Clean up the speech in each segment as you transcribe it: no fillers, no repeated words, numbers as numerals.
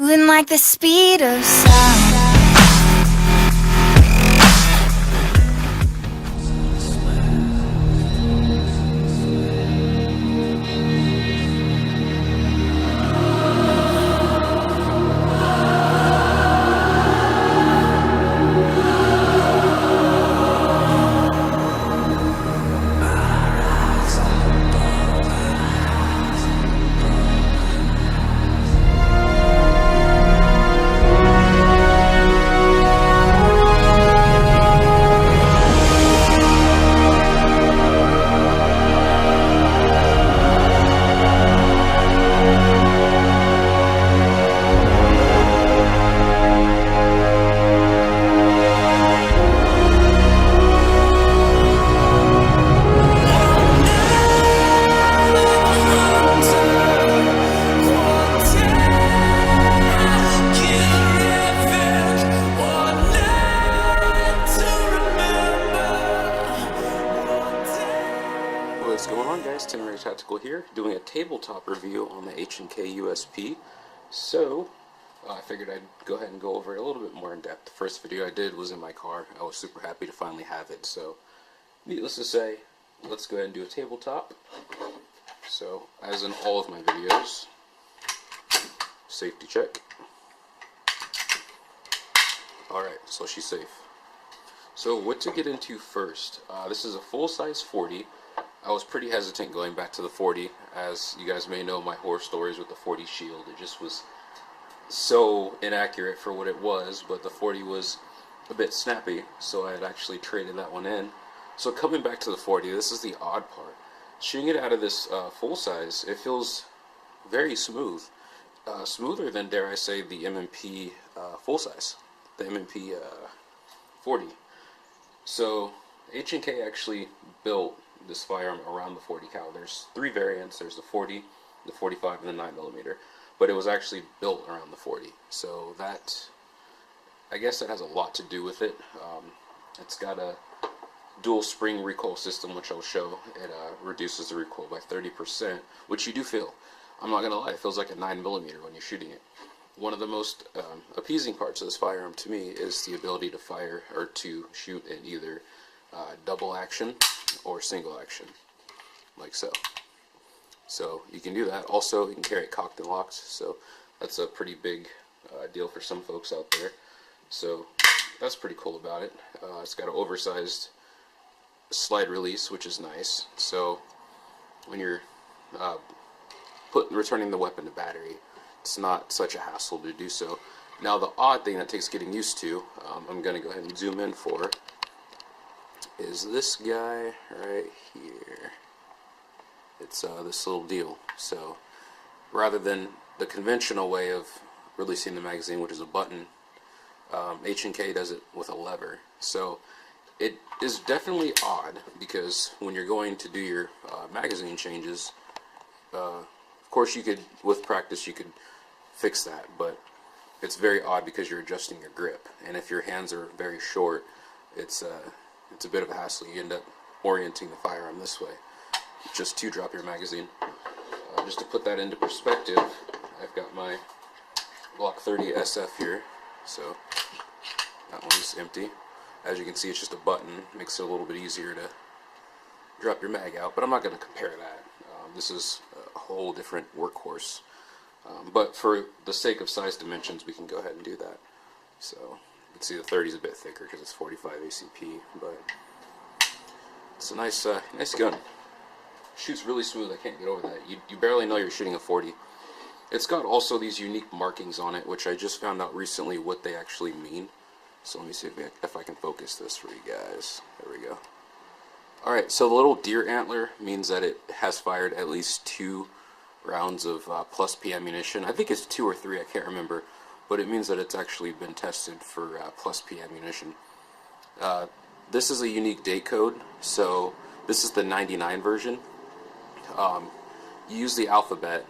moving like the speed of sound. What's going on, guys? Tactical here, doing a tabletop review on the H&K USP. So, I figured I'd go ahead and go over it a little bit more in depth. The first video I did was in my car. I was super happy to finally have it. So, needless to say, let's go ahead and do a tabletop. So, as in all of my videos, safety check. Alright, so she's safe. So, what to get into first? This is a full-size 40. I was pretty hesitant going back to the 40, as you guys may know my horror stories with the 40 shield. It just was so inaccurate for what it was, but the 40 was a bit snappy, so I had actually traded that one in. So coming back to the 40, this is the odd part. Shooting it out of this full size, it feels very smooth. Smoother than, dare I say, the M&P full size, the M&P 40. So H&K actually built this firearm around the 40 cal. There's three variants. There's the 40, the 45, and the 9mm. But it was actually built around the 40. So that, I guess that has a lot to do with it. It's got a dual spring recoil system, which I'll show. It reduces the recoil by 30%, which you do feel. I'm not going to lie, it feels like a 9mm when you're shooting it. One of the most appeasing parts of this firearm to me is the ability to fire, or to shoot in either double action or single action, like so. So you can do that. Also, you can carry it cocked and locked, so that's a pretty big deal for some folks out there. So that's pretty cool about it. It's got an oversized slide release, which is nice. So when you're returning the weapon to battery, it's not such a hassle to do so. Now the odd thing that takes getting used to, I'm going to go ahead and zoom in for, is this guy right here. It's this little deal. So rather than the conventional way of releasing the magazine, which is a button, H&K does it with a lever. So it is definitely odd, because when you're going to do your magazine changes, of course you could, with practice, you could fix that, but it's very odd because you're adjusting your grip, and if your hands are very short, it's a bit of a hassle. You end up orienting the firearm this way, just to drop your magazine. Just to put that into perspective, I've got my Glock 30 SF here, so that one's empty. As you can see, it's just a button. Makes it a little bit easier to drop your mag out, but I'm not going to compare that. This is a whole different workhorse. But for the sake of size dimensions, we can go ahead and do that. So you can see the 30 is a bit thicker because it's 45 ACP, but it's a nice gun. Shoots really smooth. I can't get over that. You barely know you're shooting a 40. It's got also these unique markings on it, which I just found out recently what they actually mean. So let me see if I can focus this for you guys. There we go. Alright, so the little deer antler means that it has fired at least 2 rounds of plus P ammunition. I think it's 2 or 3, I can't remember, but it means that it's actually been tested for plus P ammunition. This is a unique date code, so this is the 99 version. You use the alphabet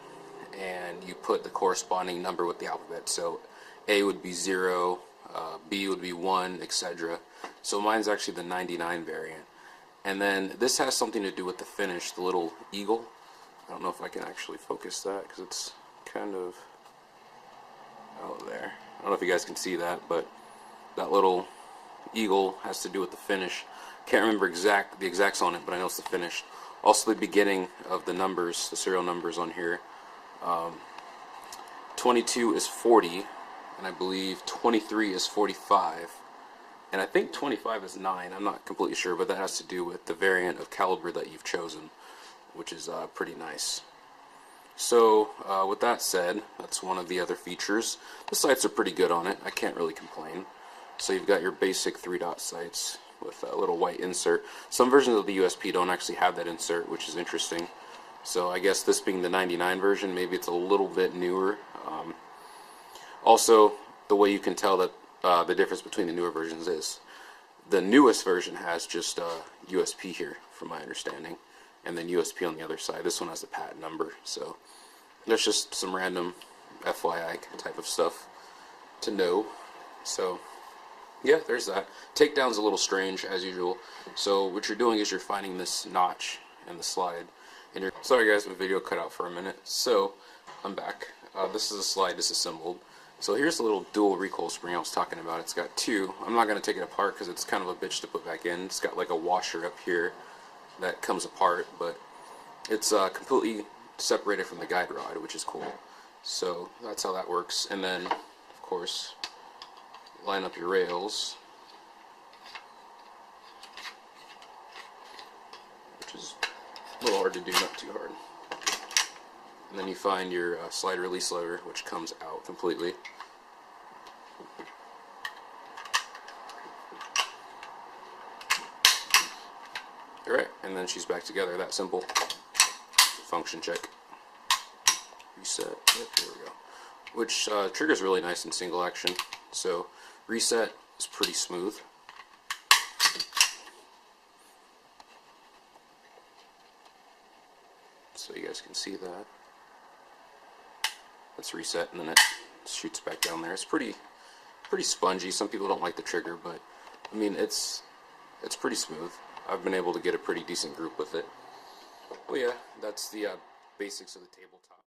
and you put the corresponding number with the alphabet. So A would be 0, B would be 1, etc. So mine's actually the 99 variant. And then this has something to do with the finish, the little eagle. I don't know if I can actually focus that because it's kind of out there. I don't know if you guys can see that, but that little eagle has to do with the finish. Can't remember the exacts on it, but I know it's the finish. Also the beginning of the numbers, the serial numbers on here. 22 is 40, and I believe 23 is 45, and I think 25 is 9. I'm not completely sure, but that has to do with the variant of caliber that you've chosen, which is pretty nice. So with that said, that's one of the other features. The sights are pretty good on it. I can't really complain. So you've got your basic 3-dot sights with a little white insert. Some versions of the USP don't actually have that insert, which is interesting. So I guess this being the 99 version, maybe it's a little bit newer. Also, the way you can tell that the difference between the newer versions is the newest version has just USP here, from my understanding, and then USP on the other side. This one has the patent number, so there's just some random FYI type of stuff to know. So yeah, there's that. Takedown's a little strange, as usual. So what you're doing is you're finding this notch in the slide, and you're... Sorry guys, my video cut out for a minute. So I'm back. This is a slide disassembled. So here's the little dual recoil spring I was talking about. It's got two. I'm not going to take it apart because it's kind of a bitch to put back in. It's got like a washer up here that comes apart, but it's completely separated from the guide rod, which is cool. So that's how that works. And then, of course, line up your rails, which is a little hard to do, not too hard. And then you find your slide release lever, which comes out completely. Alright, and then she's back together, that simple. Function check. Reset, yep, there we go. Which triggers really nice in single action. So reset is pretty smooth. So you guys can see that. Let's reset, and then it shoots back down there. It's pretty spongy. Some people don't like the trigger, but I mean it's pretty smooth. I've been able to get a pretty decent group with it. Well, yeah, that's the basics of the tabletop.